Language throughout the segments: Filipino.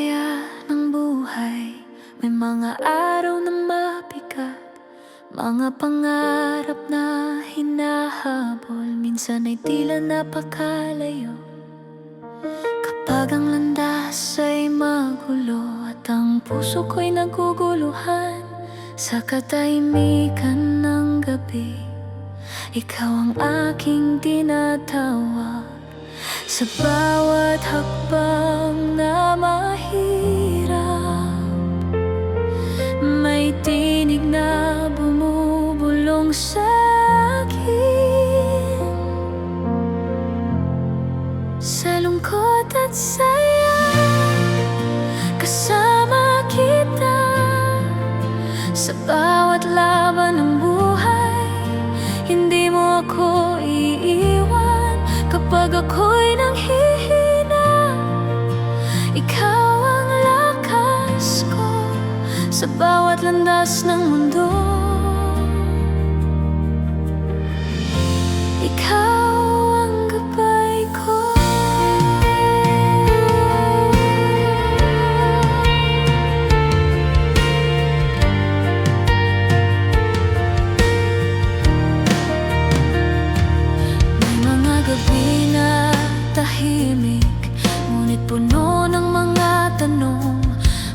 saya ng buhay. May mga araw na mabigat, mga pangarap na hinahabol. Minsan ay tila napakalayo, kapag ang landas ay magulo at ang puso ko'y naguguluhan. Sa katahimikan ng gabi, ikaw ang aking tinatawag. Sa bawat hakbang na mahirap, may tinig na bumubulong sa akin. Sa lungkot at saya, kasama kita. Sa bawat laban ng buhay, hindi mo ako iiwan. Kapag ako'y nanghihina, ikaw ang lakas ko. Sa bawat landas ng mundo, ikaw ang gabay ko. May mga gabi na tahimik, ngunit puno ng mga tanong.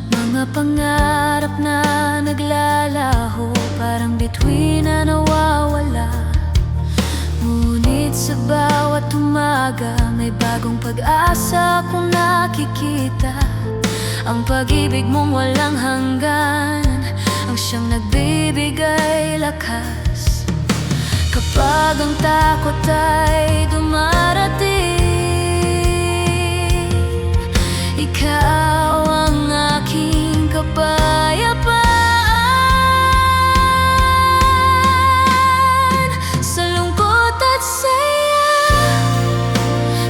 Mga pangarap na naglalaho, parang bituin na nawawala. Ngunit sa bawat umaga, may bagong pag-asa akong nakikita. Ang pag-ibig mong walang hanggan, ang siyang nagbibigay lakas. Kapag ang takot ay dumarating, ikaw ang aking kapayapaan. Sa lungkot at saya,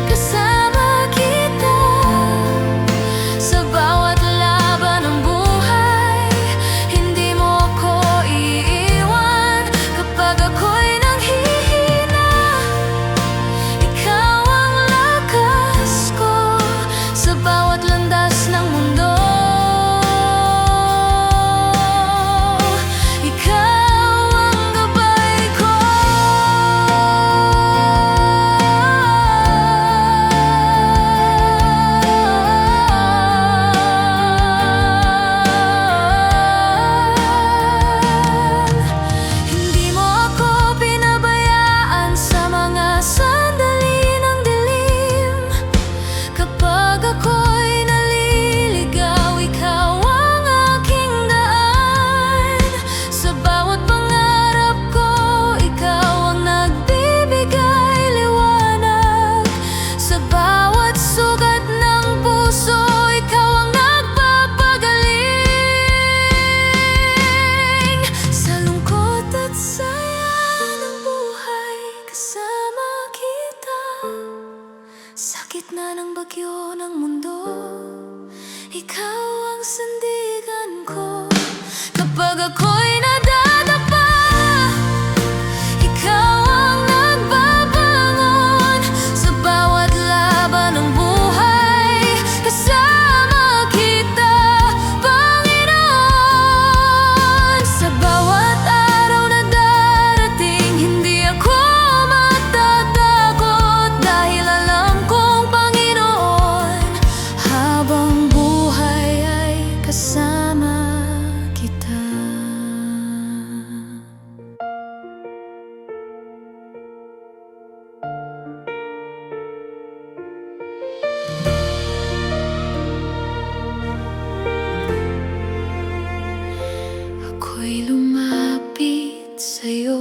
kasama kita. Sa bawat laban ng buhay, hindi mo ako iiwan. Kapag ako'y nanghihina, ikaw ang lakas ko. Sa bawat landas ng mundo, sa gitna ng bagyo ng mundo, ikaw ang sandigan ko. Kapag ako'y nadadapa, ikaw ang nagbabangon. Sa bawat laban ng buhay, kasama kita, Panginoon. Sa bawat araw na darating, hindi ako matatakot, dahil alam kong Panginoon, habang buhay ay kasama kita. Ako'y lumapit sa'yo,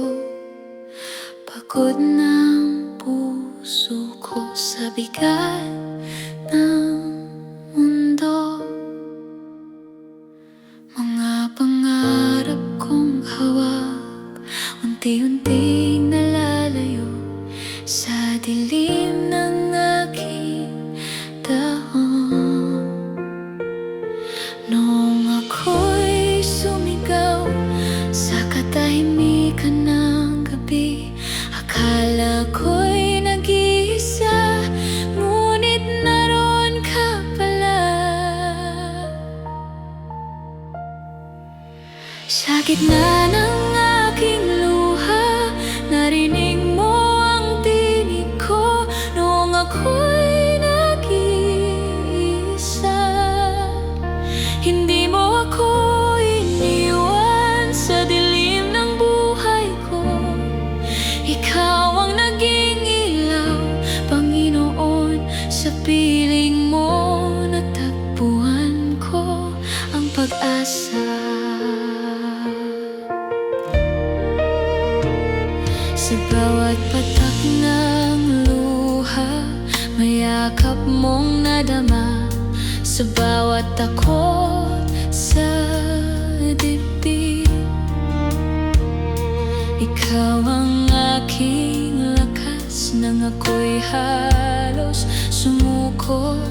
pagod ng puso ko sa bigat ng mundo. Mga pangarap kong hawak, unti-unting nalalayo sa dilim ng aking dahon. Noong ako'y sumigaw sa katahimikan ng gabi, akala ko'y nag-iisa, ngunit naroon ka pala. Sa gitna ng aking luha, narinig mo ang tinig ko noong ako'y nag-iisa. Hindi mo ako iniwan sa dilim ng buhay ko. Ikaw ang naging ilaw, Panginoon. Sa piling mo natagpuan ko ang pag-asa. Sa bawat patak ng luha, mayakap mong nadama. Sa bawat takot sa dibdib, ikaw ang aking lakas nang ako'y halos sumuko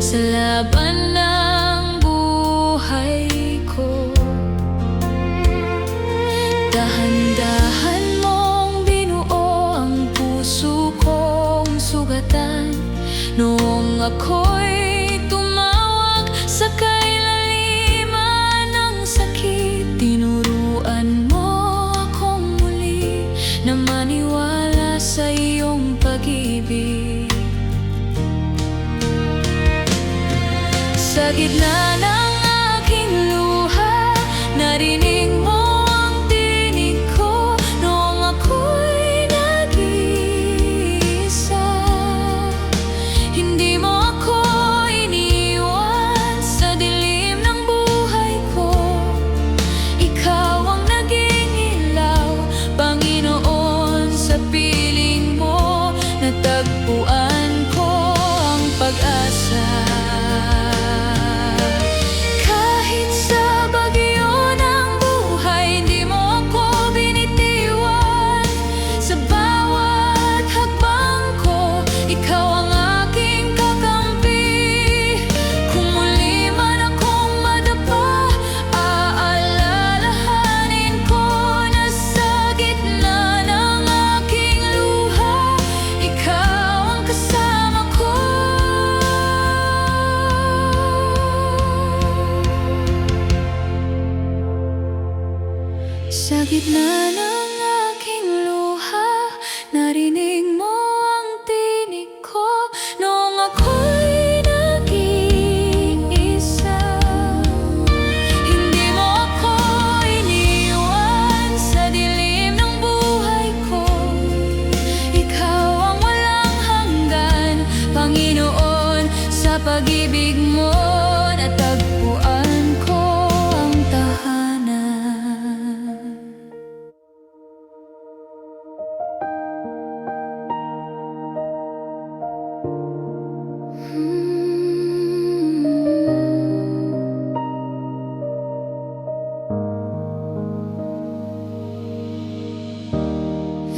sa laban ng buhay ko. Dahan-dahan sugatan noong ako'y tumawag sa kailaliman ng sakit. Tinuruan mo akong muli na maniwala sa iyong pag-ibig. Sa gitna ng aking luha, narinig mo natagpuan ko ang pag-asa. Kahit sa bagyo ng buhay, hindi mo ako binitiwan. Sa bawat hakbang ko, ikaw ang aking kakampi. Kung muli man akong madapa, aalalahanin ko na sa gitna ng aking luha, ikaw ang kasama ko. Sa gitna ng aking luha, narinig mo ang tinig ko noong ako'y nag-iisa. Hindi mo ako iniwan sa dilim ng buhay ko. Ikaw ang walang hanggan, Panginoon. Sa pag-ibig mo natagpuan ko ang tahanan.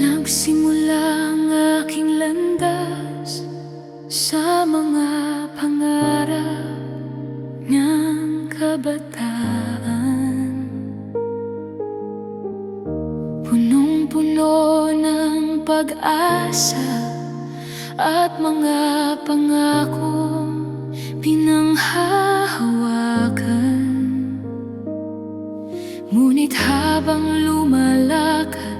Nagsimula ang aking landas sa mga pangarap ng kabataan. Punong-puno ng pag-asa at mga pangakong pinanghahawakan. Ngunit habang lumalakad,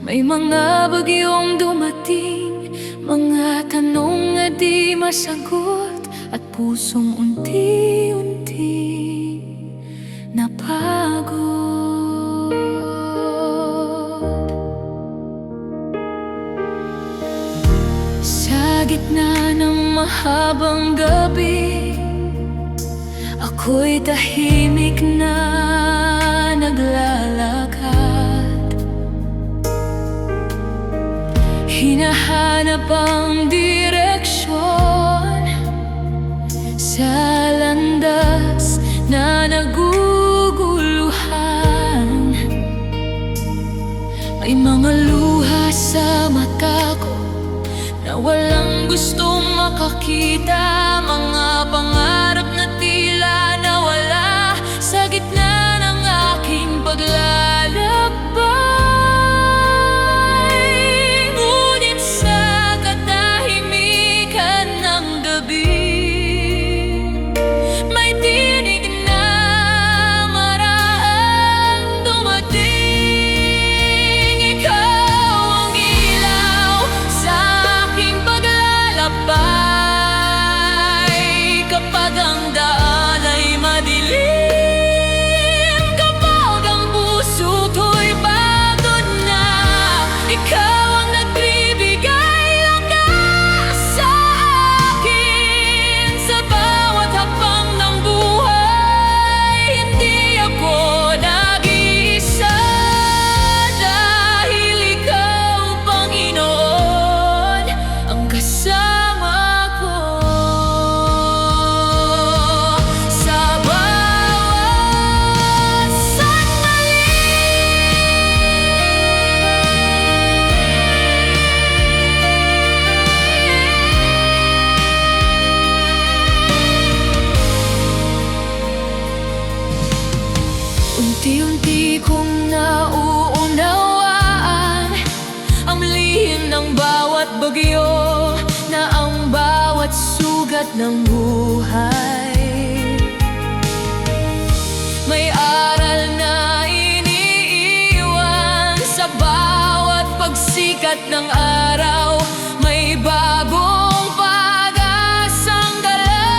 may mga bagyong dumating, mga tanong na di masagot, at pusong unti-unti napagod. Sa gitna ng mahabang gabi, ako'y tahimik na naglalakad. Hinahanap ang direksyon sa landas na naguguluhan. May mga luha sa mata ko na walang gustong makakita, mga pangarap na tila nawala sa gitna ng aking paglalakbay. Unti-unti kong nauunawaan ang lihim ng bawat bagyo, na ang bawat sugat ng buhay may aral na iniiwan. Sa bawat pagsikat ng araw may bagong pag-asang dala.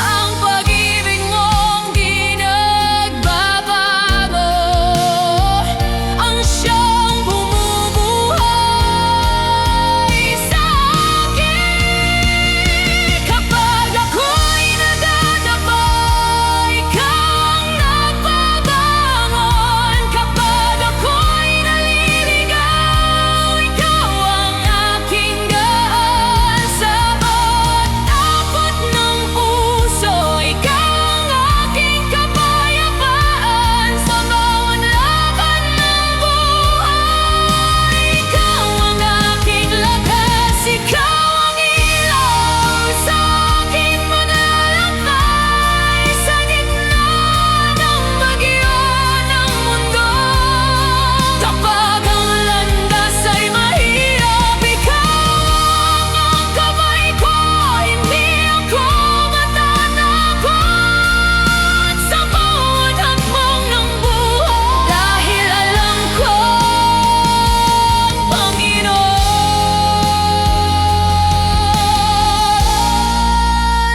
Ang pag-ibig mong di nagbabago ang siyang bumubuhay sa akin. Kapag ako'y nadadapa, ikaw ang nagbabangon. Kapag ako'y naliligaw, ikaw ang aking daan. Sa bawat takot ng puso, ikaw ang aking kapayapaan. Sa bawat laban ng buhay, ikaw ang aking lakas. Ikaw ang ilaw sa aking panalangkay. Sa gitna ng bagyo ng mundo, kapag ang landas ay mahirap, ikaw ang kamay ko. Hindi ako matatakot sa bawat hakbang ng buhay, dahil alam ko, Panginoon,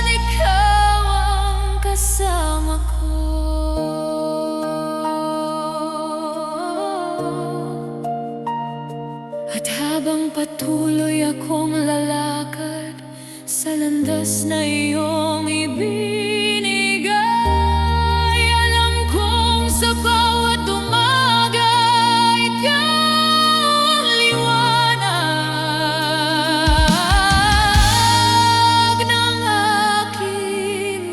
ikaw ang kasama ko. At habang patuloy akong lalakad sa landas na iyong ibinigay, alam kong sa bawat umaga ikaw ang liwanag ng aking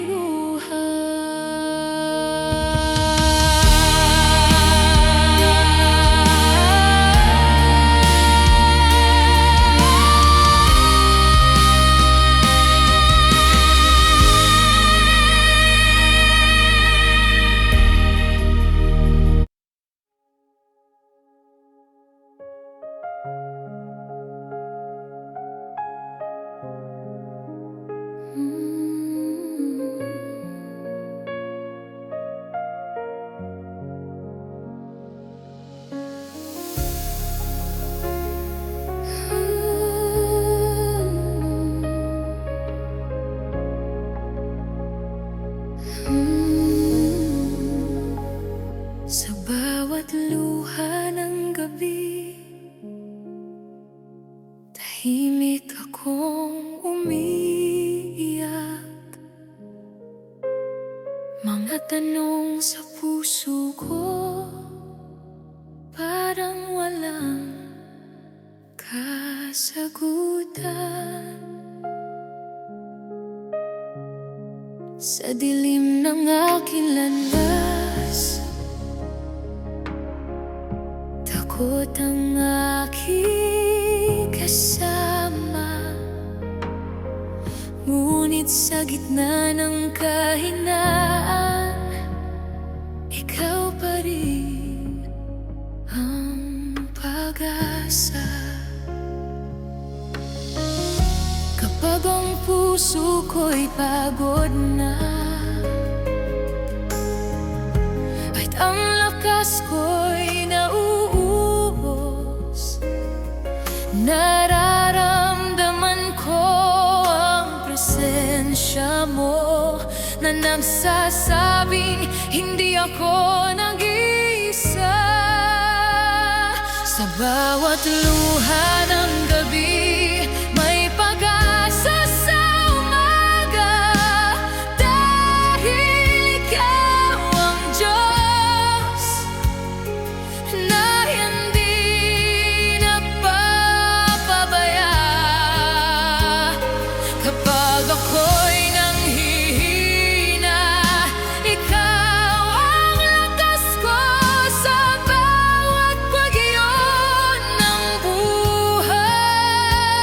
Sa bawat luha ng gabi, tahimik akong umiiyak. Mga tanong sa puso ko, parang walang kasagutan. Sa dilim ng aking landas, takot ang aking kasama. Ngunit sa gitna ng kahinaan, ikaw pa rin ang pag-asa. Kapag ang puso ko'y pagod na, at ang lakas ko'y nauubos, nararamdaman ko ang presensya mo na nagsasabing hindi ako nag-iisa. Sa bawat luha ng gabi, may pag-asa sa umaga, dahil ikaw ang Diyos na hindi nagpapabaya. Kapag ako'y nanghihina, ikaw ang lakas ko. Sa bawat bagyo ng buhay,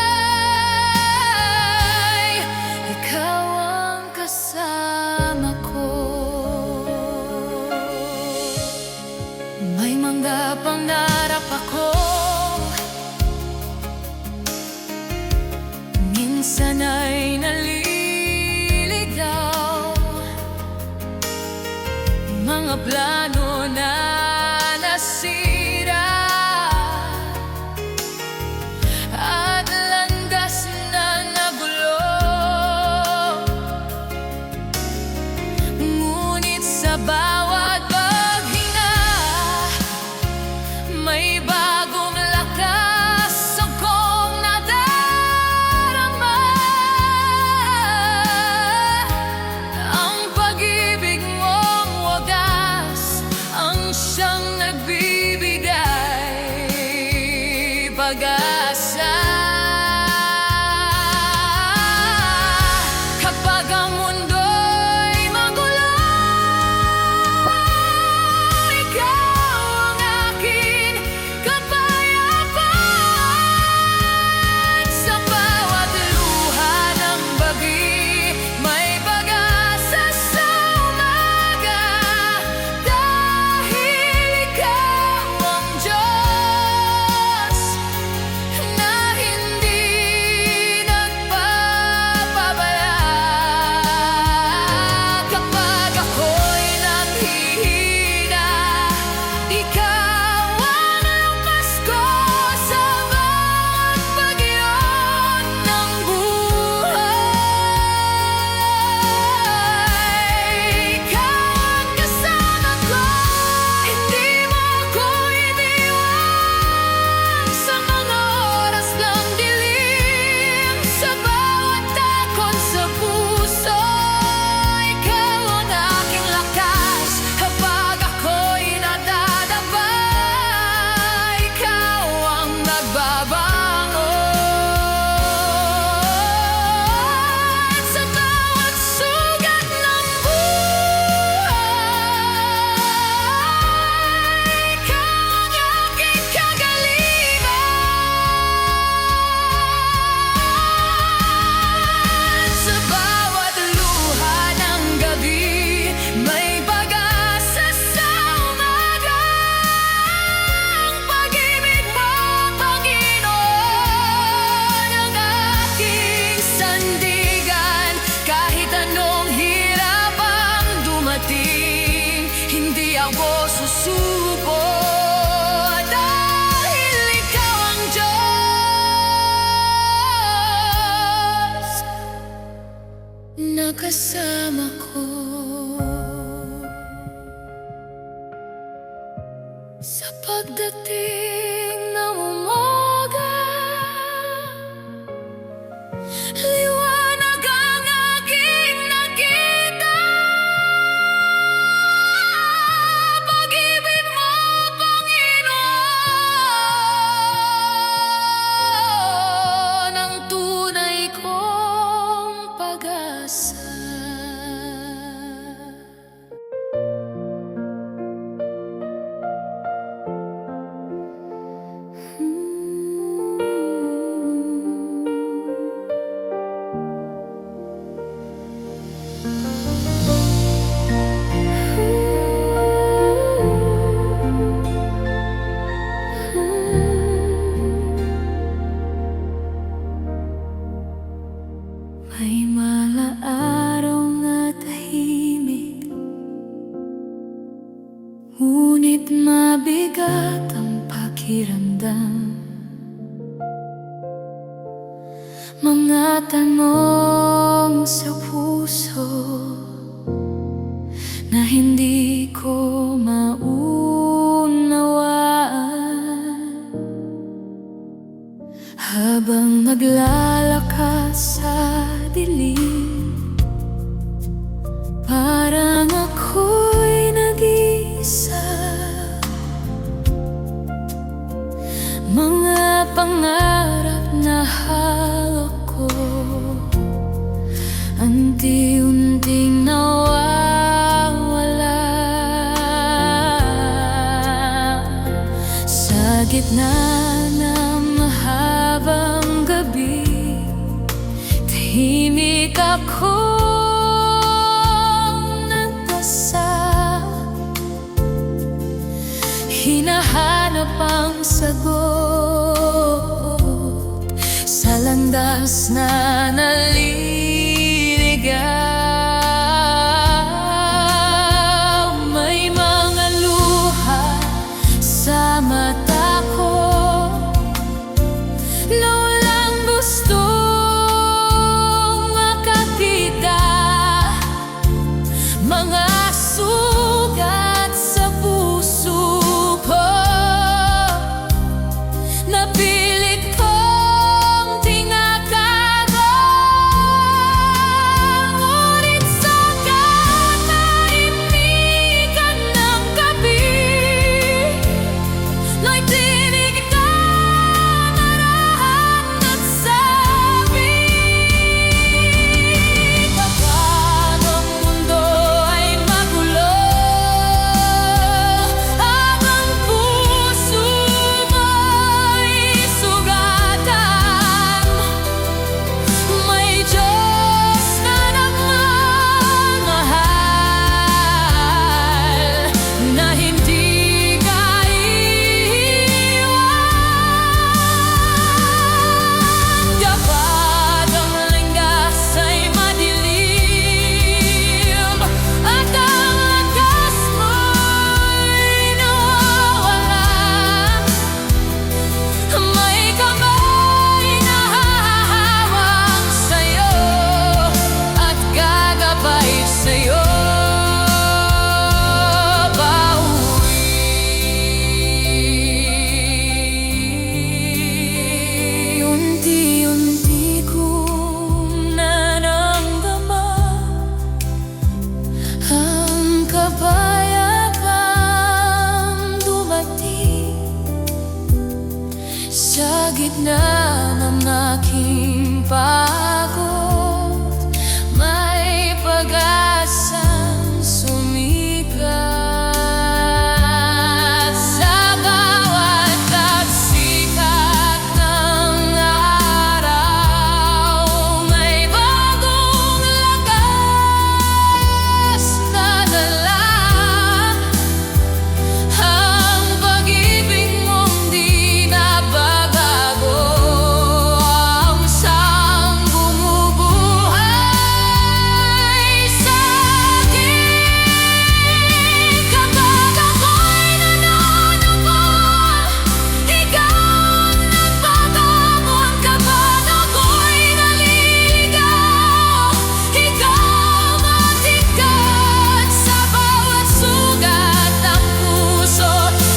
mga plano na nasira at landas na nagulo. Ngunit sa bawat paghinga, may bagong lakas akong nadarama. Ang pag-ibig mong wagas ang siyang nagbibigay pag-asa. Kapag ang mundo'y magulo, ikaw ang aking kapayapaan. Sa bawat luha ng bagi, may pag-asa sa umaga. Dahil ikaw ang Diyos na hindi nagpapabaya. Kapag ako'y naghihina, ikaw ang lakas ko sa bawat bagyo ng buhay. Ikaw ang kasama ko, hindi mo ako iniwan sa mga oras ng dilim. Sa bawat takot sa puso, ikaw ang aking lakas. Kapag ako'y nadadaba, ikaw ang nagbabangon. Sa bawat sugat ng buhay, ikaw ang aking kagalingan. Sa bawat luha ng gabi, may pag-asa sa umaga. Ang pag-ibig mo, Panginoon, ang aking sandigan. Kahit anong hirap ang dumating, hindi ako susuko. Dahil ikaw ang Diyos na kasama ko. Sa pagdating ng umaga, liwanag ang aking nakita. Pag-ibig mo, Panginoon, ang tunay kong pag-asa. May malaaraw na tahimik, ngunit mabigat ang pakiramdam. Mga tanong sa puso na hindi ko maunawaan. Habang naglalakas sa dilim, parang ako'y nag-iisa. Mga pangarap na hawak ko, unti-unting nawawala. Sa gitna ng mahabang gabi, tahimik akong nagdasal. Hinahanap ang sagot sa landas na naliligaw. May mga sugat sa puso ko. Napilit kong tinatago, ngunit sa katahimikan ng gabi, may tinig ka marahan at sabi, kapag ang mundo ay magulo, habang puso mo'y sugatan, may Diyos na nagmamahal na hindi ka iiwan. Kapag ang landas ay madilim at ang lakas mo'y nawawala, may kamay na hahawak sa'yo at gagabay sa'yo pauwi. Unti-unti kong naramdaman ang kapayagang dumating sa gitna ng aking pagod. May pag-asang sumikat sa bawat pagsikat ng araw. May bagong lakas na dala, ang pag-ibig mong di nababago, ang siyang bumubuhay sa'kin. Kapag ako'y nananabang, ikaw ang nagpapahamon. Kapag ako'y naliligaw, ikaw ang tikat sa bawat sugat ng puso.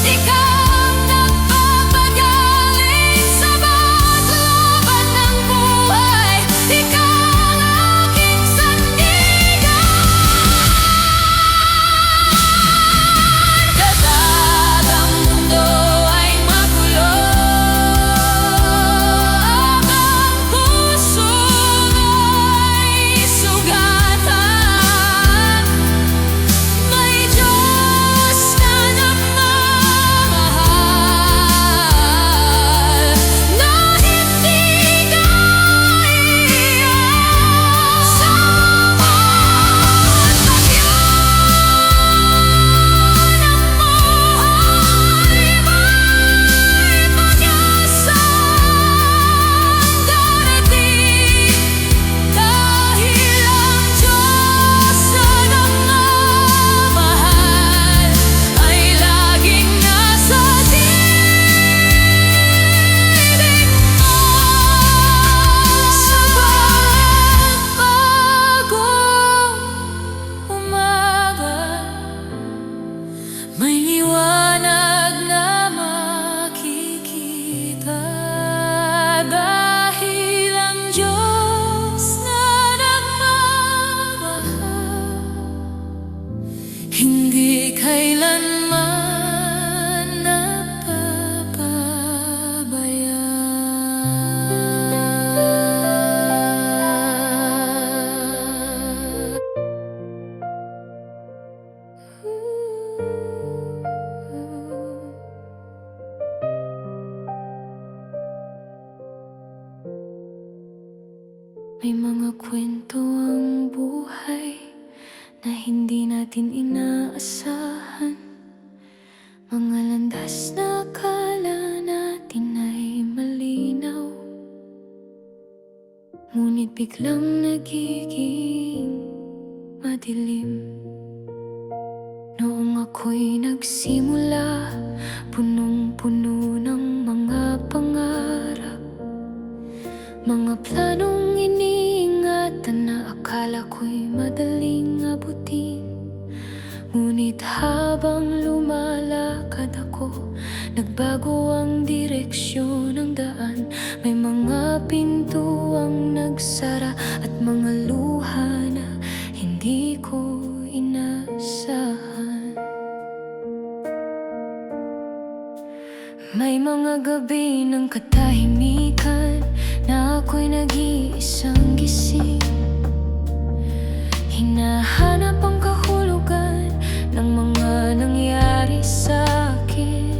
Ikaw ang nagpapagaling sa bawat laban ng buhay. Ikaw ang aking sandigan. Kapag ang mundo ay magulo, habang puso mo'y sugatan, may Diyos na nagmamahal na hindi ka iiwan. Sa bawat bagyo ng buhay, may pag-asang darating, dahil ang Diyos na nagmamahal ay laging nasa piling mo. Sa bawat bagong umaga, may liwanag na makikita, dahil ang Diyos na nagmamahal hindi kailanman napapabayaan. May mga kwento ang buhay na hindi natin inaasahan, mga landas na akala natin ay malinaw, ngunit biglang nagiging madilim. Noong ako'y nagsimula, punong-puno ng mga pangarap, mga planong iniingatan na akala ko'y madaling abutin. Ngunit habang lumalakad ako, nagbago ang direksyon ng daan. May mga pintuang nagsara at mga luha na hindi ko inasahan. May mga gabi ng katahimikan na ako'y nag-iisang gising. Hinahanap ang kahulugan ng mga nangyari sa akin.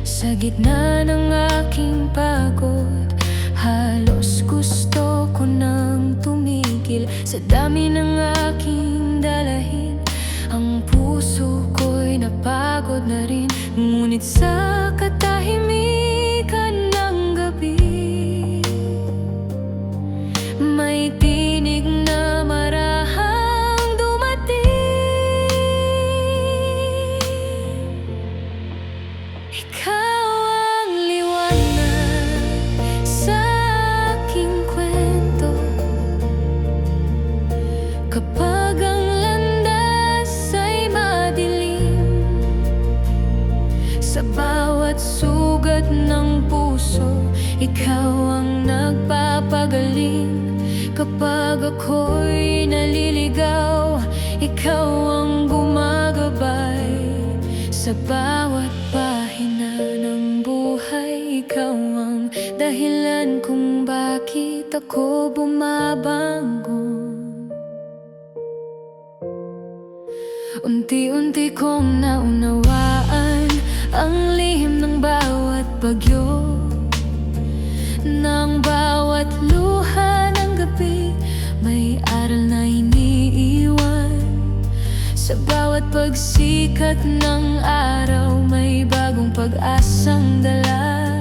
Sa gitna ng aking pagod, halos gusto ko nang tumigil. Sa dami ng aking dalahin, ang puso ko'y napagod na rin. Ngunit sa katahimikan ng gabi, may tinig na marahang dumating. Ikaw ang liwanag sa aking kwento. Kapag ang landas ay madilim, sa bawat sugat ng puso, ikaw ang nagpapagaling. Kapag ako'y naliligaw, ikaw ang gumagabay. Sa bawat pahina ng buhay, ikaw ang dahilan kung bakit ako bumabangon. Unti-unti kong naunawaan ang lihim ng bawat bagyo, ng bawat luha ng gabi. May aral na iniiwan. Sa bawat pagsikat ng araw, may bagong pag-asang dala.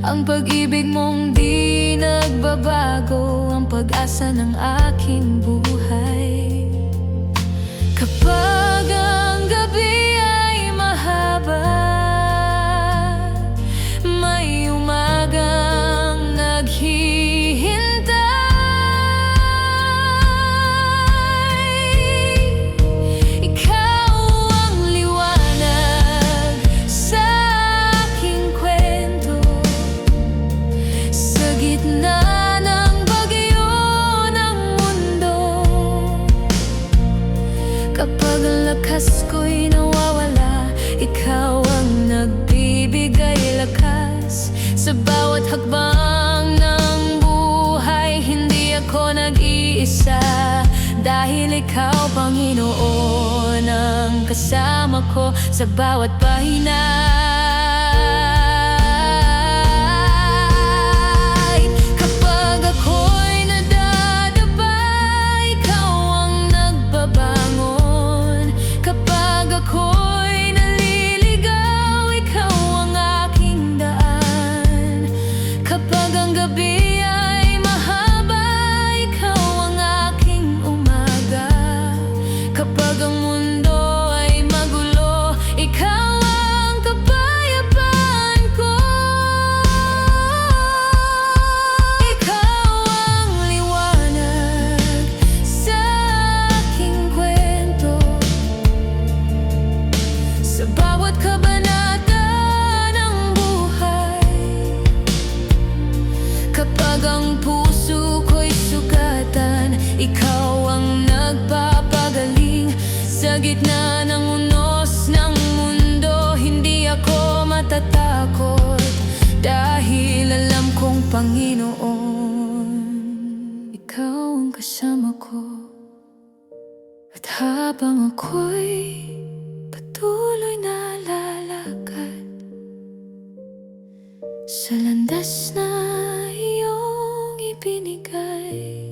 Ang pag-ibig mong di nagbabago, ang pag-asa ng aking buhay. Kapag ang gabi ay mahaba, may umagang naghihintay. Ikaw ang liwanag sa aking kwento. Sa gitna ng bagyo ng mundo, kapag ang lakas ko'y nawawala, ikaw ang nagbibigay lakas. Sa bawat hakbang ng buhay, hindi ako nag-iisa. Dahil ikaw, Panginoon, ang kasama ko sa bawat pahina. Kapag ako'y nadadapa, ikaw ang nagbabangon. Kapag ako'y naliligaw, ikaw ang aking daan. Kapag ang gabi ay mahaba, ikaw ang aking umaga. Kapag ang mundo ay magulo, ikaw ang kapayapaan ko. Ikaw ang liwanag sa aking kwento. Sa bawat kabanata ng buhay, kapag ang puso ko'y sugatan, ikaw ang nagpapagaling. Sa gitna ng unos ng mundo, hindi ako matatakot. Dahil alam kong, Panginoon, ikaw ang kasama ko. At habang ako'y patuloy na lalakad sa landas na iyong ibinigay,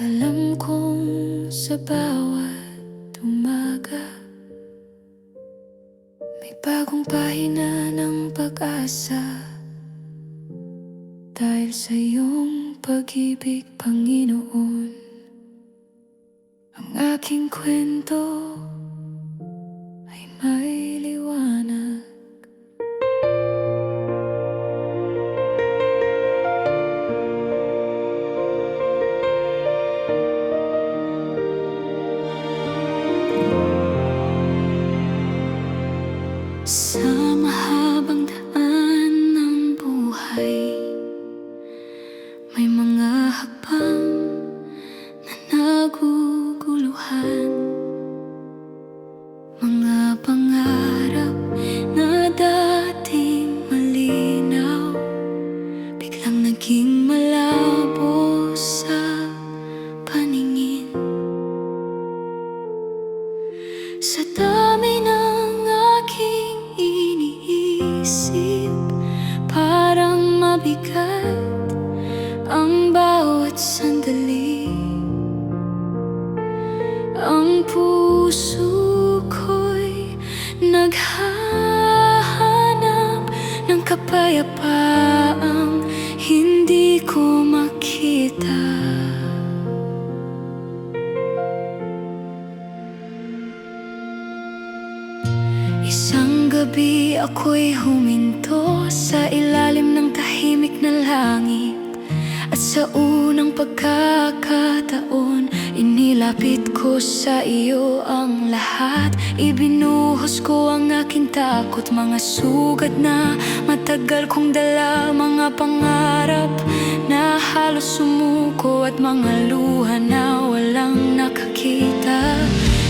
alam kong sa bawat umaga, may bagong pahina ng pag-asa. Dahil sa iyong pag-ibig, Panginoon, ang aking kwento ay may liwanag. dahan. Mga pangarap na dating malinaw, biglang naging malabo sa paningin. Sa dami ng aking iniisip, parang mabigat ang bawat sandali. Ang puso ko'y naghahanap ng kapayapaang hindi ko makita. Isang gabi ako'y huminto sa ilalim ng tahimik na langit, at sa unang pagkakataon, inilapit ko sa iyo ang lahat. Ibinuhos ko ang aking takot, mga sugat na matagal kong dala, mga pangarap na halos sumuko, at mga luha na walang nakakita.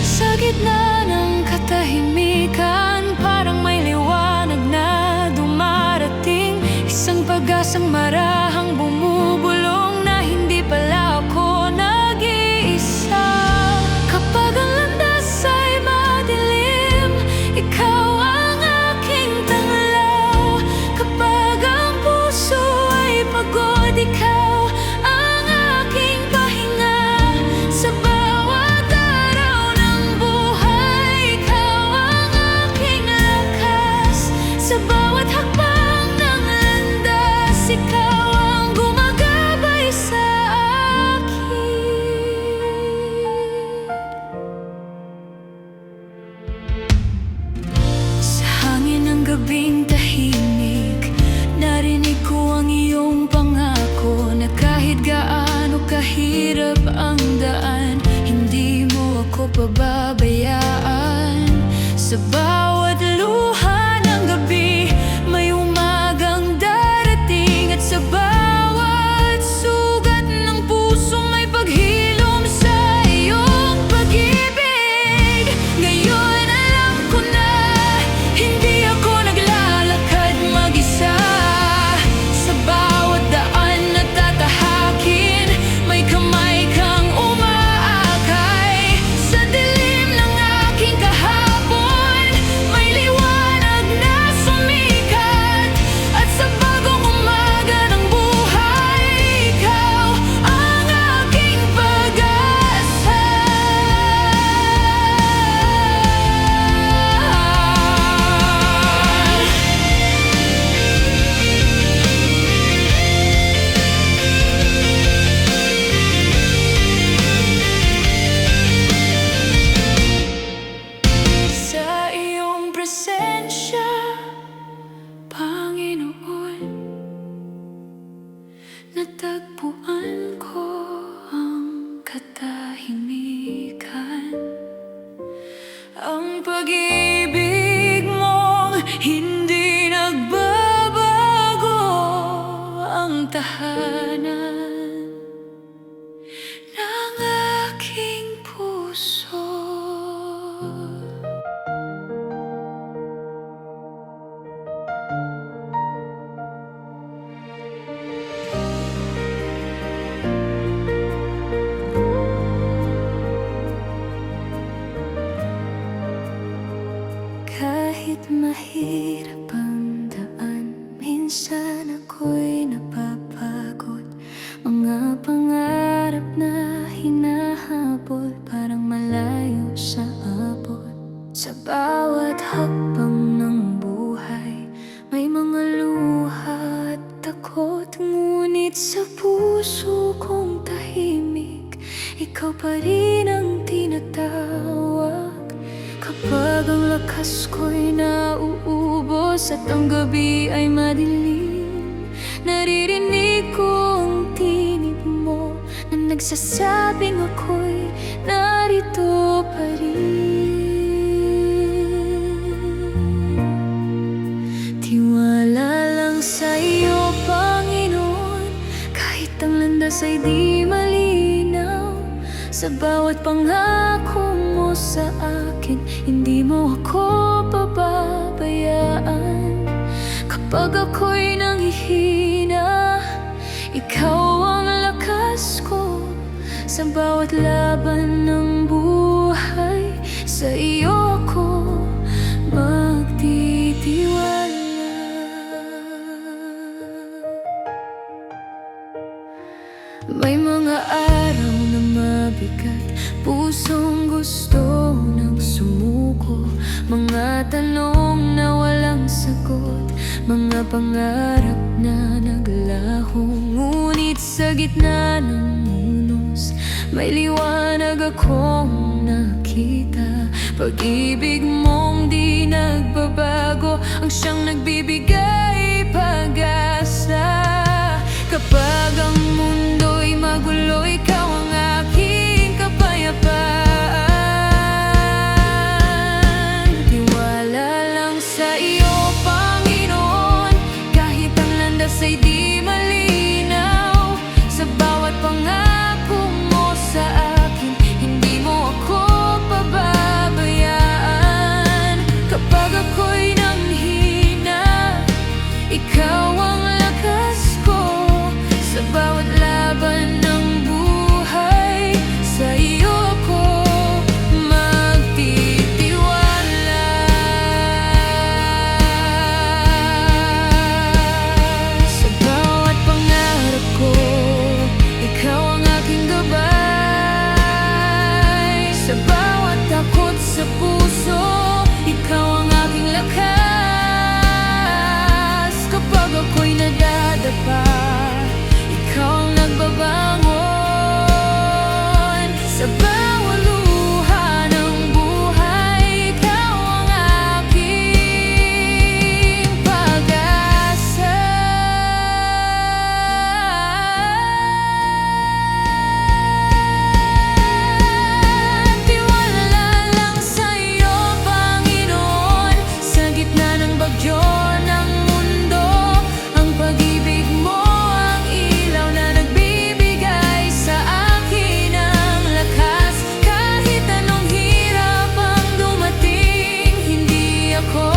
Sa gitna ng katahimikan, parang may liwanag na dumarating, isang pag-asang marahang bumubulong na hindi pala ako nag-iisa. Kapag ang landas ay madilim, ikaw ang aking tanglaw. Kapag ang puso ay pagod, ikaw ang aking pahinga. Sa bawat araw ng buhay, ikaw ang aking lakas. Sa bawat hakbang ng landas, ikaw ang gumagabay sa akin. Sa hangin ng gabing tahimik, narinig ko ang iyong pangako na kahit gaano kahirap ang daan, hindi mo ako pababayaan. Sa bawat luha ng gabi, may umagang darating, at sa bawat sugat ng puso may paghilom sa iyong pag-ibig. Ngayon alam ko na hindi ako naglalakad mag-isa. Sa bawat daan na tatahakin, may kamay kang umaakay. Sa dilim ng aking kahapon, may liwanag na sumikat, at sa bagong umaga ng buhay, ikaw ang aking pag-asa. Sa iyong presensya, Panginoon, natagpuan ko ang katahimikan. Ang pag-ibig mong hindi nagbabago, ang tahanan ng aking puso. Kahit mahirap ang daan, minsan ako'y napapagod. Mga pangarap na hinahabol, parang malayo sa abot. Sa bawat hakbang ng buhay, may mga luha at takot. Ngunit sa puso kong tahimik, ikaw pa rin ang tinatawag. Kapag ang lakas ko'y nauubos at ang gabi ay madilim, naririnig ko ang tinig mo na nagsasabing ako'y narito pa rin. Tiwala lang sa iyo, Panginoon, kahit ang landas ay di malinaw. Sa bawat pangako mo sa akin, hindi mo ako pababayaan. Kapag ako'y nanghihina, ikaw ang lakas ko. Sa bawat laban ng buhay, sa iyo ako magtitiwala. May mga araw na mabigat, pusong gusto nang sumuko. Mga tanong na walang sagot, mga pangarap na naglaho. Ngunit sa gitna ng unos, may liwanag akong nakita. Pag-ibig mong di nagbabago, ang siyang nagbibigay pag-asa. Kapag ang mundo'y magulo, ikaw ang aking kapayapaan. Tiwala lang sa iyo, Panginoon, kahit ang landas ay di malinaw. Sa bawat pangako mo sa akin, hindi mo ako pababayaan. Kapag ako'y nanghina, ikaw ang lakas ko. Sa bawat laban ng buhay, sa iyo ako magtitiwala. Sa bawat pangarap ko, ikaw ang aking gabay. Sa bawat takot sa puso, ikaw ang aking lakas. Kapag ako'y nadadapa, ikaw ang nagbabangon. Sa bawat luha ng buhay, ikaw ang aking pag-asa. Tiwala lang sa iyo, Panginoon, sa gitna ng bagyo ng mundo. Ang pag-ibig mo ang ilaw na nagbibigay sa akin ng lakas. Kahit anong hirap ang dumating, hindi ako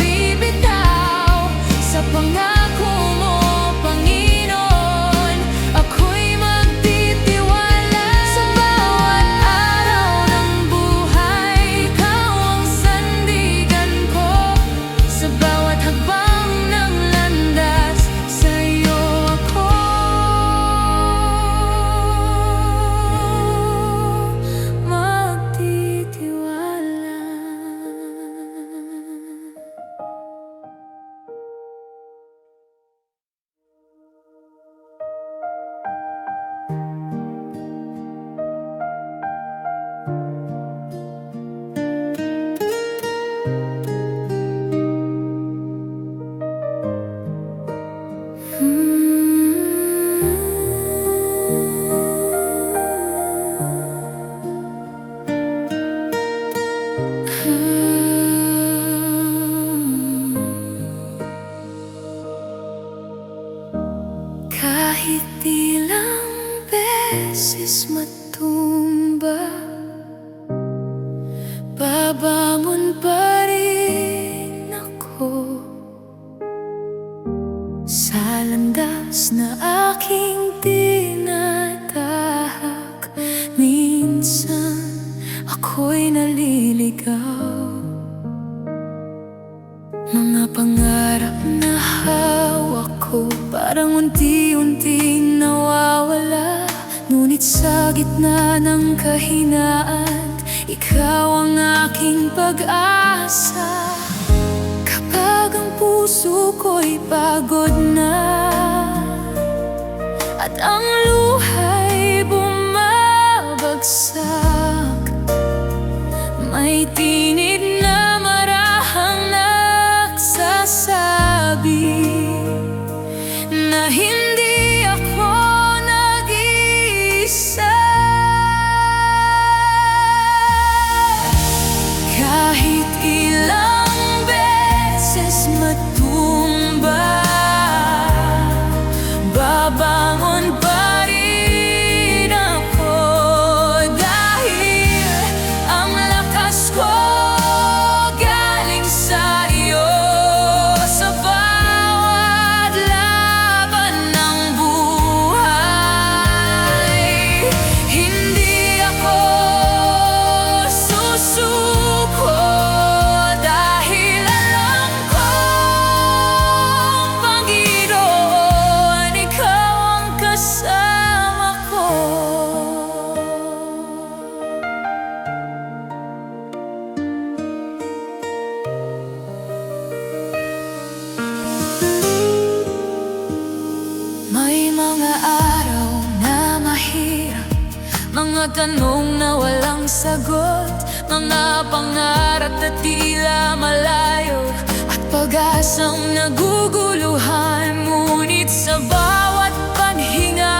bibitaw. Sa pangako mo, Panginoon, ako'y magtitiwala. Sa bawat araw ng buhay, ikaw ang sandigan ko. Sa bawat hakbang ng landas, sa iyo ako magtitiwala. Kahit ilang beses matumba, babangon pa rin ako. Sa landas na aking tinatahak, minsan ako'y naliligaw. Mga pangarap na hawak ko, parang unti-unting nawawala. Ngunit sa gitna ng kahinaan, ikaw ang aking pag-asa. Kapag ang puso ko'y pagod na, at ang luha'y bumabagsak, may tinig na marahang nagsasabi na hindi ako nag-iisa. Kahit ilang beses matumba, babangon pa Mga tanong na walang sagot, mga pangarap na tila malayo, at pag-asang naguguluhan. Ngunit sa bawat panhinga,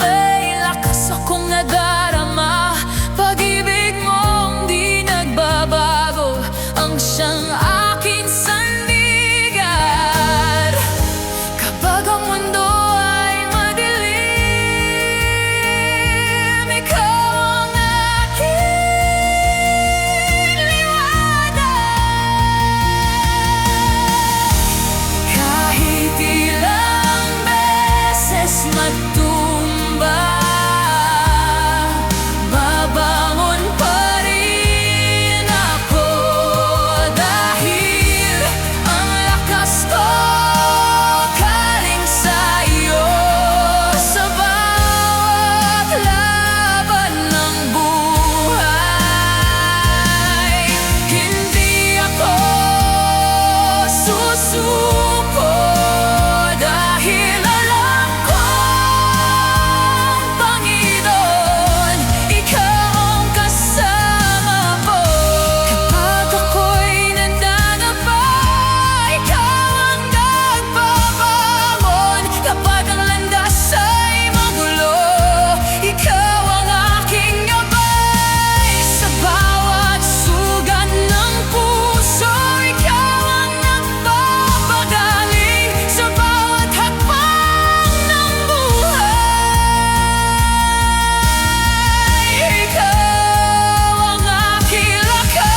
may lakas akong nadarama. Pag-ibig mong di nagbabago, ang siyang aking sandigan. Kapag ang mundo ay madilim, ikaw ang aking liwanag. Kahit ilang beses magtumba, babangon pa rin ako. Dahil ang lakas ko galing sa iyo. Sa bawat laban ng buhay, hindi ako susuko. Dahil alam kong Panginoon, ikaw ang kasama ko. Kapag ako'y nandadapa, ikaw ang nagpapahamon. Kapag ang landas ay magulo, ikaw ang aking gabay. Sa bawat sugat ng puso, ikaw ang nagpapagaling. Sa bawat hakbang ng buhay, ikaw ang aking lakas.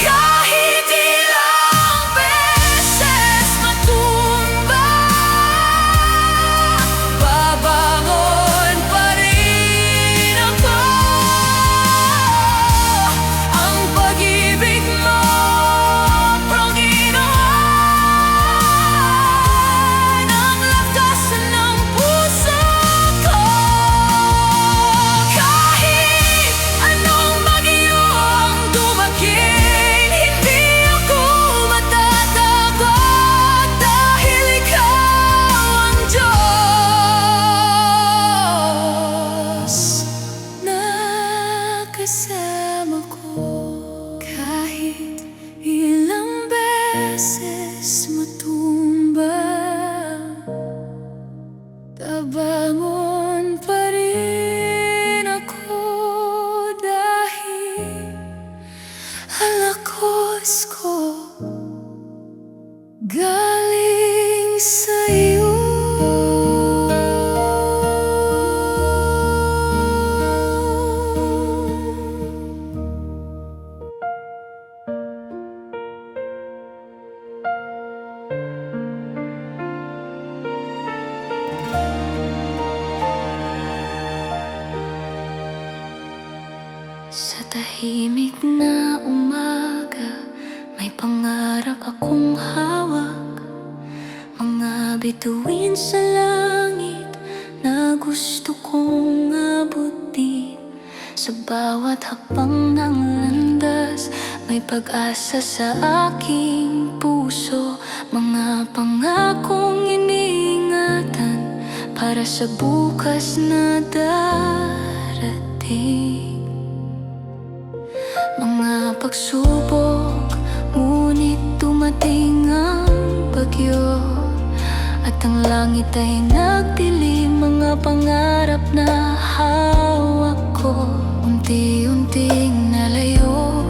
Kahit ilang beses matumba, babangon pa rin ako. Ang pag-ibig mo, Panginoon, ang lakas ng puso ko. Kahit anong bagyo ang dumating, hindi ako matatakot. Dahil ikaw ang Diyos na kasama ko. Kahit ilang beses matumba, tabangon pa rin ako. Dahil ang lakas ko galing sa iyo. Sa tahimik na umaga, may pangarap akong hawak. Mga bituin sa langit na gusto kong abutin. Sa bawat hakbang ng landas, may pag-asa sa aking puso. Mga pangakong iniingatan para sa bukas na darating. Mga pagsubok, ngunit dumating ang bagyo, at ang langit ay nagdilim. Mga pangarap na hawak ko, unti-unting nalayo.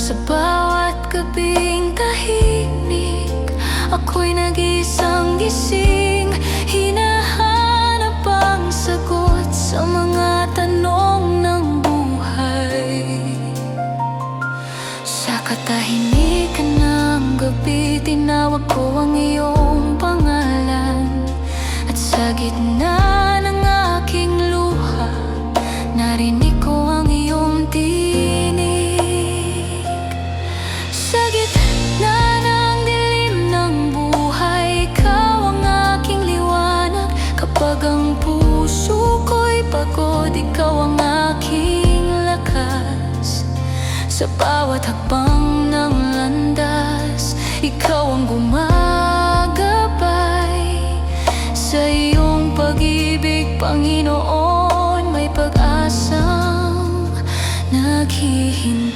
Sa bawat gabing tahimik, ako'y nag-iisang gising. Hinahanap ang sagot sa mga tanong ng buhay. Sa katahimikan ng gabi, tinawag ko ang iyong pangalan. At sa gitna ng aking luha, narinig ko ang iyong tinig. Sa gitna ng dilim ng buhay, ikaw ang aking liwanag. Kapag ang puso ko'y pagod, ikaw ang aking lakas. Sa bawat hakbang ng landas, ikaw ang gumagabay. Sa iyong pag-ibig Panginoon, may pag-asang naghihintay.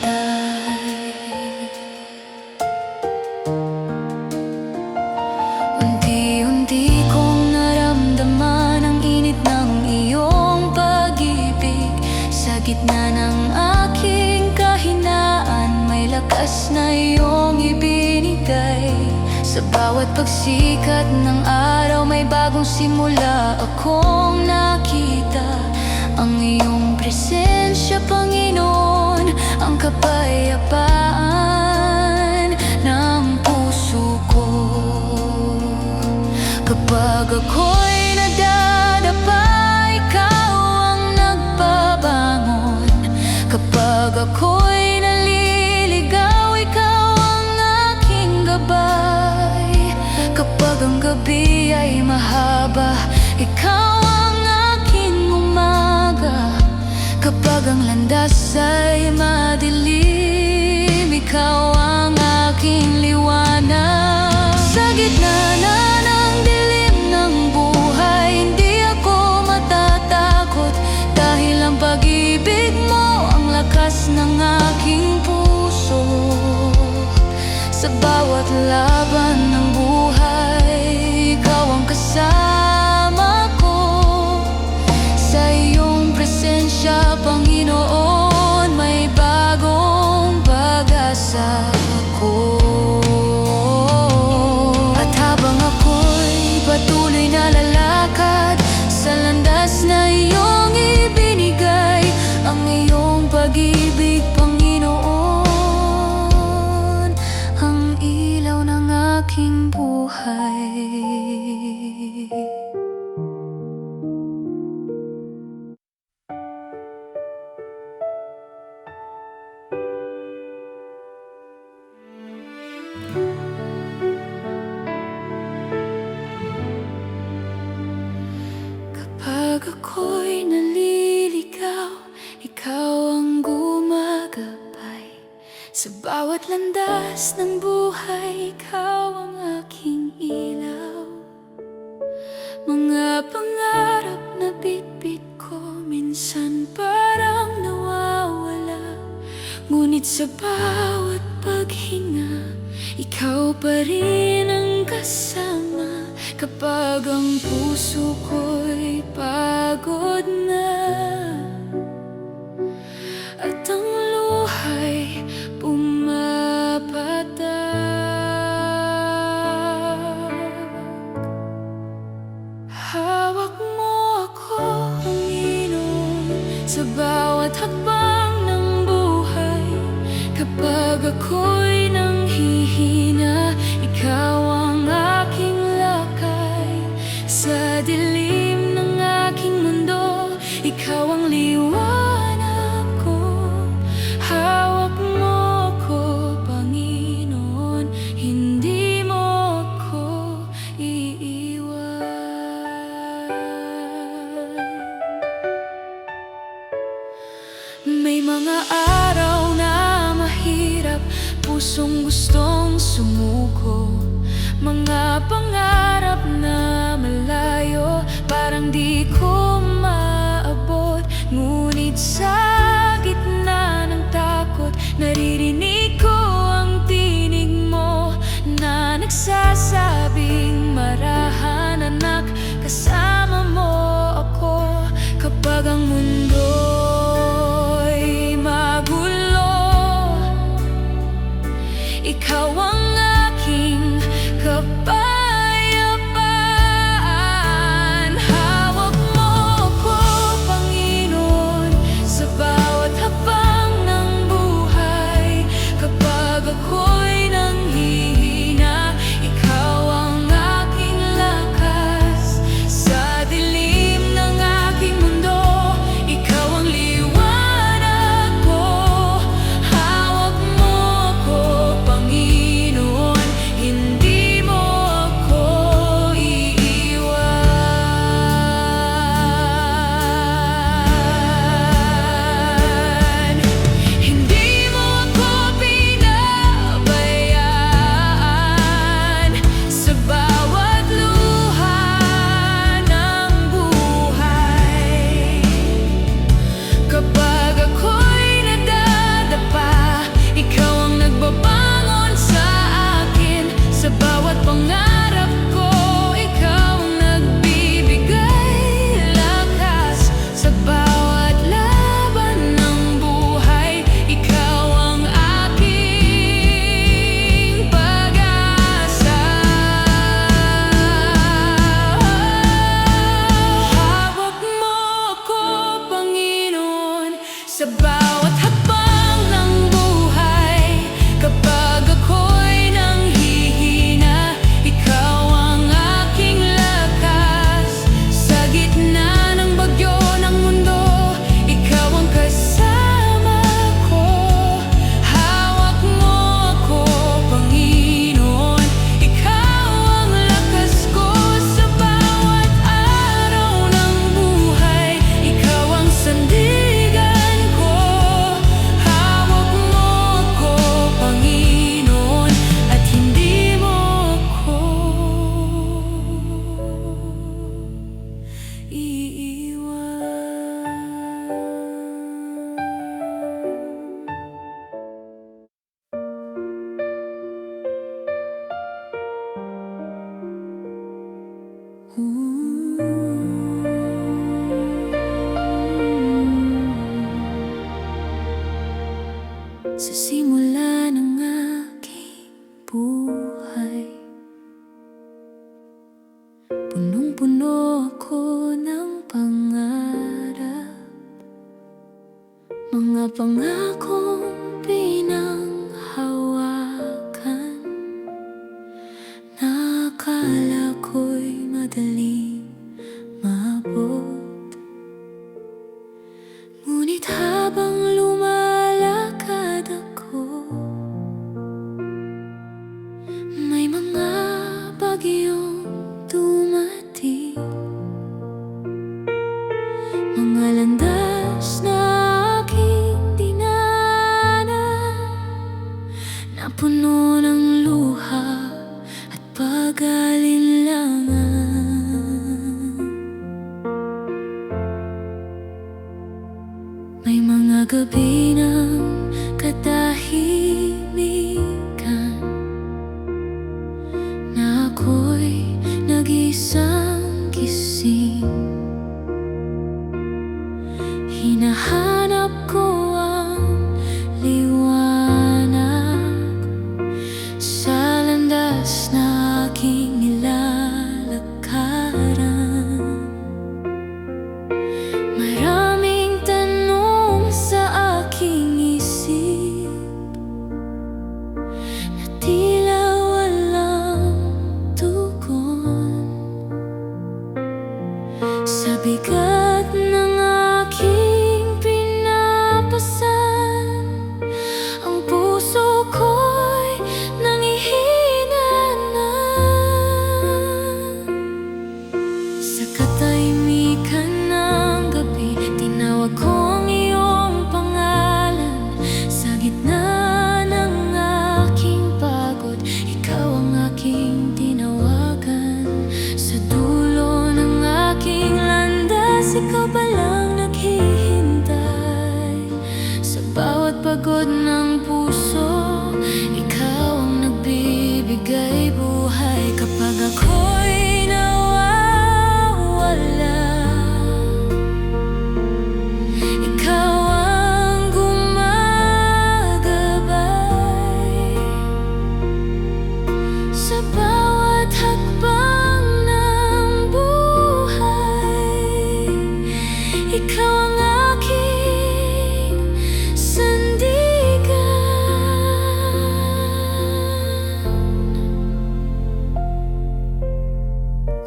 Unti-unti kong naramdaman ang init ng iyong pag-ibig. Sa gitna ng aking kahinaan, may lakas na iyong ibinigay. Sa bawat pagsikat ng araw, may bagong simula akong nakita. Ang iyong presensya, Panginoon, ang kapayapaan ng puso ko. Kapag ako'y nadadapa, ikaw ang nagbabangon. Kapag ako'y naliligaw, ikaw ang aking gabay. Kapag ang gabi ay mahaba, ikaw ang aking umaga. Kapag ang landas ay madilim, ikaw ang aking liwanag. Sa gitna na ng dilim ng buhay, hindi ako matatakot, dahil ang pag-ibig mo ang lakas ng aking puso. Sa bawat laban ng buhay, ikaw ang kasama ko. Sa iyong presensya, Panginoon, may bagong pag-asa ako. At habang ako'y patuloy na lalakad sa landas na iyong ibinigay, ang iyong pag-ibig, Panginoon, ang ilaw ng aking buhay. Kapag ako'y naliligaw, ikaw ang gumagabay. Sa bawat landas ng buhay, ikaw ang aking ilaw. Mga pangarap na bitbit ko, minsan parang nawawala. Ngunit sa bawat paghinga, ikaw pa rin ang kasama. Kapag ang puso ko'y pagod na, at ang luha'y pumapatak, hawak mo ako, Panginoon, sa bawat hakbang ng buhay. Kapag ako'y nanghihina, ikaw ang aking lakay. Sa dilim ng aking mundo, ikaw ang liwanag ko. Hawak mo ko, Panginoon, hindi mo ko iiwan. May mga araw na mahirap, pusong gustong sumuko. Mga pangarap na malayo, parang di ko maabot. Ngunit sa gitna ng takot, naririnig ko ang tinig mo na nagsasabing marahan, anak, kasama mo ako. Kapag ang mundo'y magulo, ikaw ang aking kapayapaan. Hawak mo ko, Panginoon, sa sa simula ng aking buhay. Punong-puno ako ng pangarap, mga pangakong pinanghawakan, na akala ko'y madaling maabot. Ngunit habang lumalakad ako, may mga bagyong dumating, mga landas na aking dinaanan, na puno ng luha at pag-alinlangan. May mga gabi ng katahimikan, na ako'y nag-isang gising. Hinahanap ko ang liwanag sa landas na aking nilalakaran. Maraming tanong sa aking isip, na tila walang tugon. Sa bigat ng aking pinapasan, ang puso ko'y nangihina na. Sa katahimikan ng gabi, tinawag ko ang iyong pangalan. Sa gitna ng aking pagod, ikaw ang aking tinawagan. Sa dulo ng aking landas, ikaw pa lang naghihintay. Sa bawat pagod ng puso, ikaw ang nagbibigay buhay. Kapag ako'y nawawala, ikaw ang gumagabay. Sa bawat hakbang ng buhay, ikaw ang aking sandigan.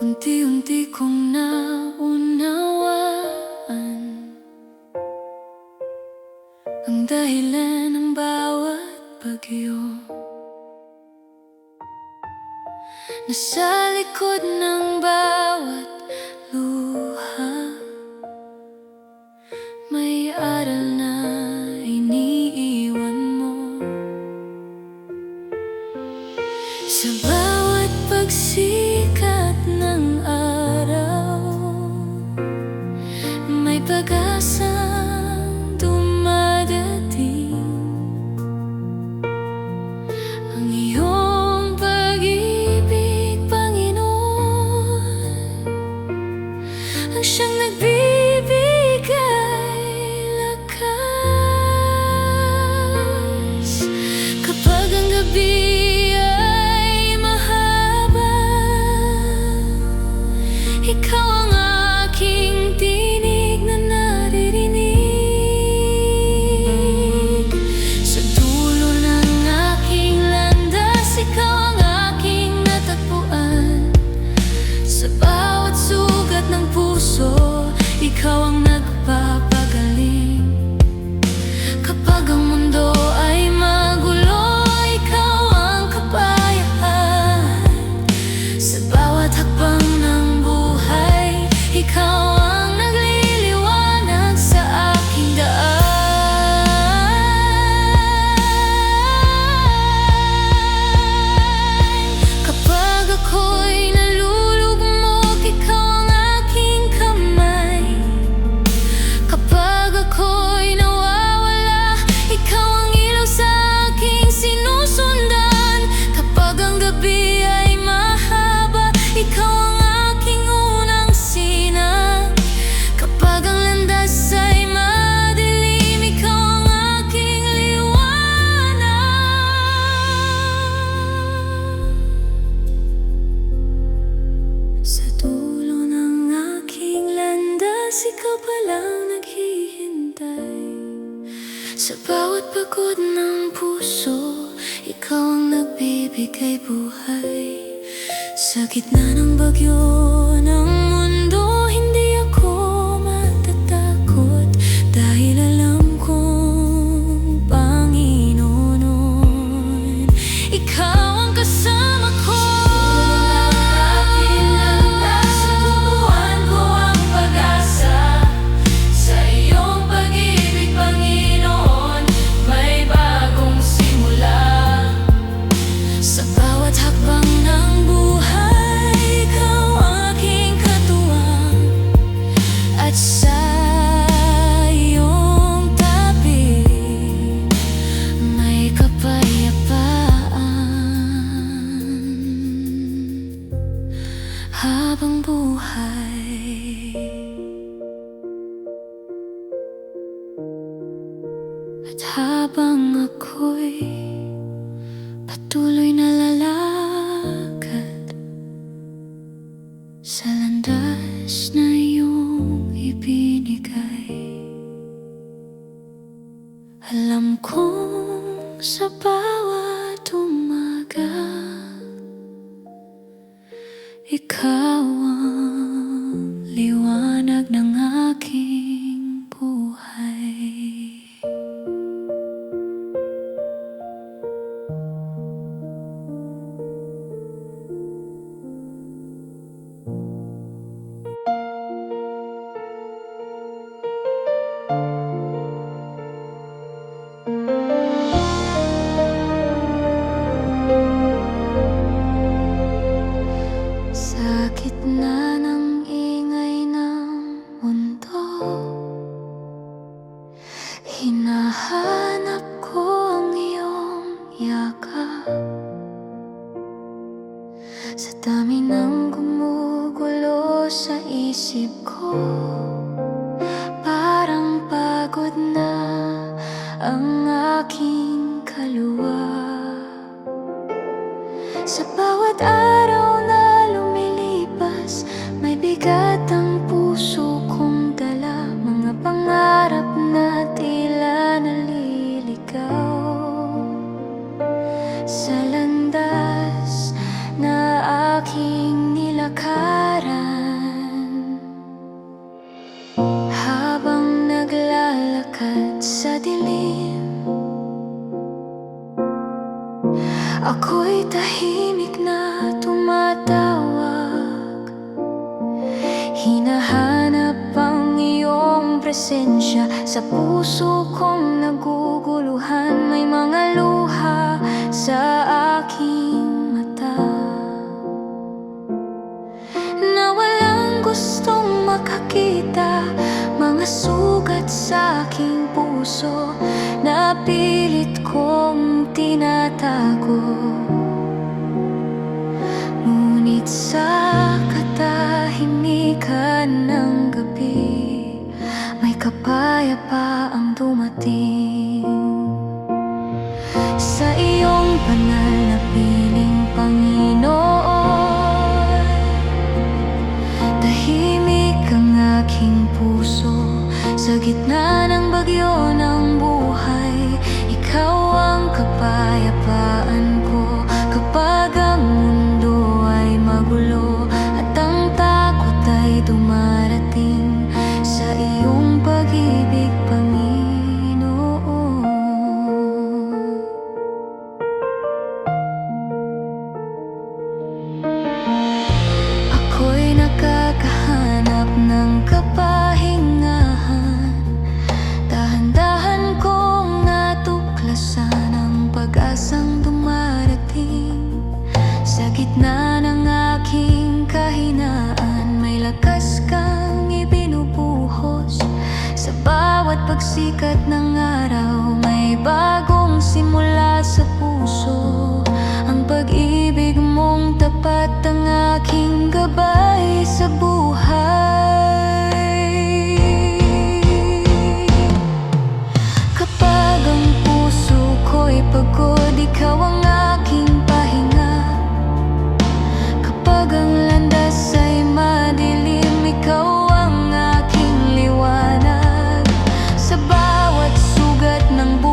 Unti-unti kong naunawaan ang dahilan ng bawat bagyo. Nasa likod ng bawat luha, may aral na iniiwan mo. Sa bawat pagsikat ng araw, may pag-asang dumadating. Ang iyong pag-ibig, Panginoon, Sa bawat pagod ng puso, ikaw ang nagbibigay buhay. Sa gitna ng bagyo ng mundo, hindi ako matatakot, dahil alam kong Panginoon, ikaw ang kasama ko. Subukan ko ang pag-asa, sa iyong pag-ibig, Panginoon, may bagong simula. Sa bawat hakbang ng buhay, ikaw ang aking katuwang, at sa iyong tabi may kapayapaan habang buhay. At habang ako'y patuloy na lalakad sa landas na iyong ibinigay, alam kong sa bawat umaga, ikaw ang liwanag ng aking buhay. Sa gitna ng ingay ng mundo, hinahanap ko ang iyong yakap. Sa dami ng gumugulo sa isip ko, parang pagod na ang aking kaluwa. Sa bawat araw na lumilipas, may bigat ang puso kong dala, mga pangarap na tila naliligaw. Sa landas na aking nilakaran, habang naglalakad sa dilim, ako'y tahimik na tumatawag, hinahanap ang iyong presensya. Sa puso kong naguguluhan, may mga luha sa aking mata na walang gustong makakita, mga sugat sa aking puso na pilit kong tinatago. Ngunit sa katahimikan ng gabi, may kapayapaang dumating. Sa iyong banal na piling, Panginoon, tahimik ang aking puso. Sa gitna ng bagyo ng buhay, ikaw ang kapayapaan ko. Kapag ang mundo ay magulo at ang takot ay dumarating, sa iyong pag-ibig, Panginoon, ako'y nakakahanap ng kapahingahan. Dahan-dahan kong natuklasan ang pag-asang dumarating. Sa gitna ng aking kahinaan, may lakas kang ibinubuhos. Sa bawat pagsikat ng araw, may bagong simula sa puso. Ang pag-ibig mong tapat ang aking gabay sa buhay. Kapag ang puso ko'y pagod, ikaw ang aking pahinga. Kapag ang landas ay madilim, ikaw ang aking liwanag. Sa bawat sugat ng buhay,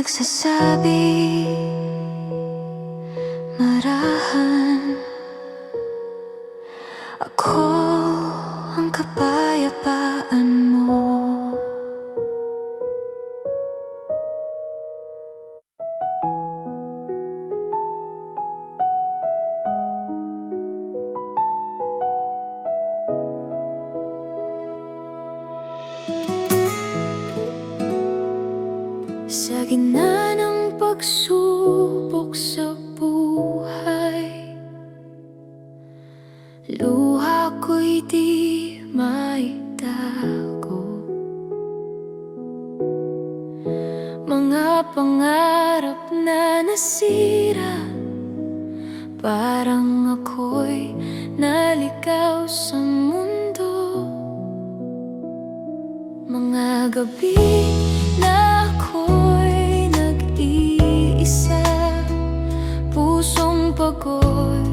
nagsasabi marahan. Ako ang kapayapaan mo. Sa gitna ng pagsubok sa buhay, luha ko'y di maitago. Mga pangarap na nasira, parang ako'y naligaw sa mundo. Mga gabi na ako'y nag-iisa, pusong pagod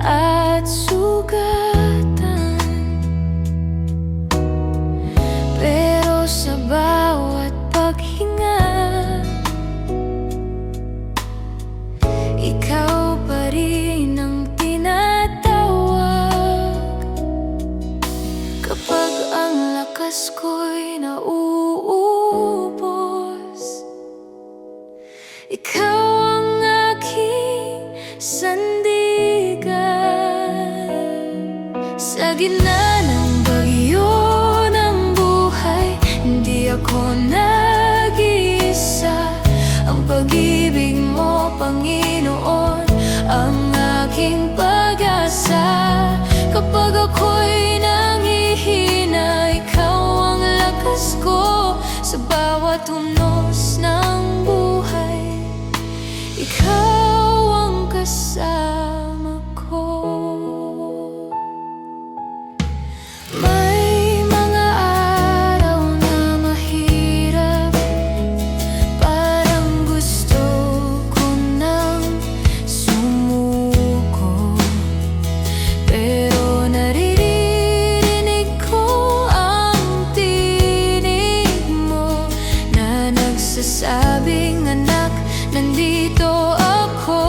at sugatan. Pero sa bawat paghinga, ikaw pa rin ang tinatawag. Kapag ang lakas ko'y nauubos, ikaw ang aking sandigan. Sa gitna ng bagyo ng buhay, hindi ako nag-iisa. Ang pag-ibig mo, Panginoon, ang aking pag-asa. Kapag ako'y nangihina, ikaw ang lakas ko. Sa bawat unos ng buhay, ikaw ang kasama ko. May mga araw na mahirap, parang gusto ko nang sumuko. Pero naririnig ko ang tinig mo na nagsasabing, anak, nandito ako.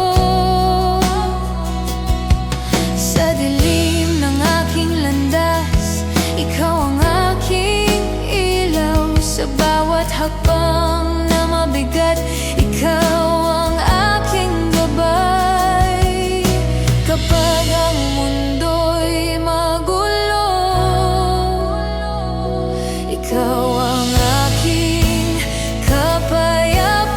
Sa dilim ng aking landas, ikaw ang aking ilaw. Sa bawat hakbang na mabigat, ikaw ang aking gabay. Kapag ang mundo'y magulo, ikaw ang aking kapayapaan.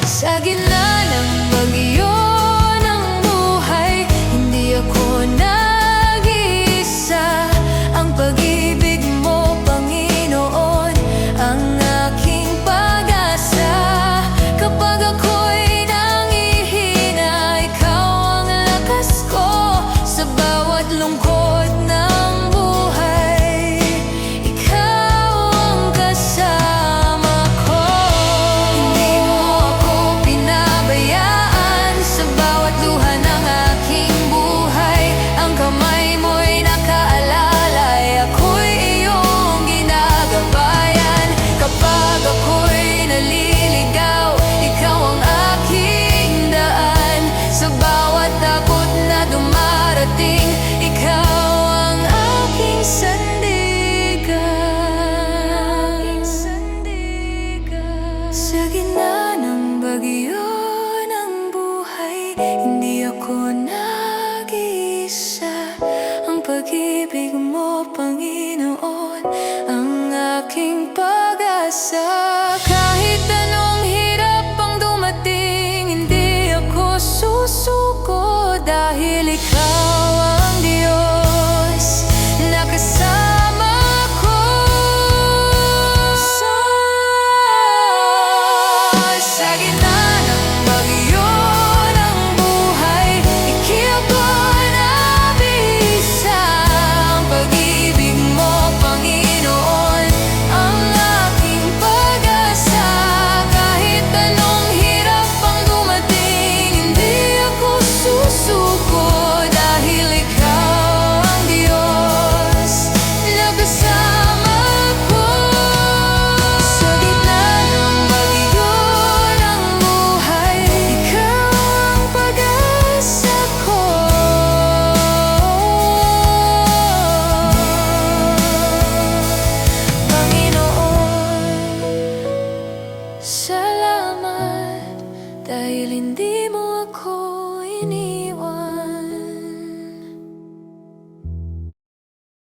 Sa gitna ng bagyo ng buhay, hindi ako nag-iisa. Ang pag-ibig mo, Panginoon, ang aking pag-asa. Kapag ako'y nangihina, ikaw ang lakas ko. Sa bawat lungkot ng buhay, ikaw ang kasama ko. Hindi mo ako pinabayaan sa bawat luha ng aking buhay. Ang kamay mo'y nakaalalay, ako'y iyong ginagabayan. Kapag ako'y naliligaw, ikaw ang aking daan. Sa bawat takot na dumarating, ikaw ang aking sandigan. Sa gitna ng bagyo ng buhay, hindi ako nag-iisa. Ang pag-ibig mo, Panginoon, ang aking pag-asa. Kahit anong hirap ang dumating, hindi ako susuko. Dahil ikaw ang Diyos na kasama ko. Sa gitna ng bagyo ng buhay, ika'y ako nabisa. Ang pag-ibig mo, Panginoon, ang aking pag-asa. Kahit anong hirap ang dumating, hindi ako susuko. Dahil ikaw ang Diyos Salamat dahil hindi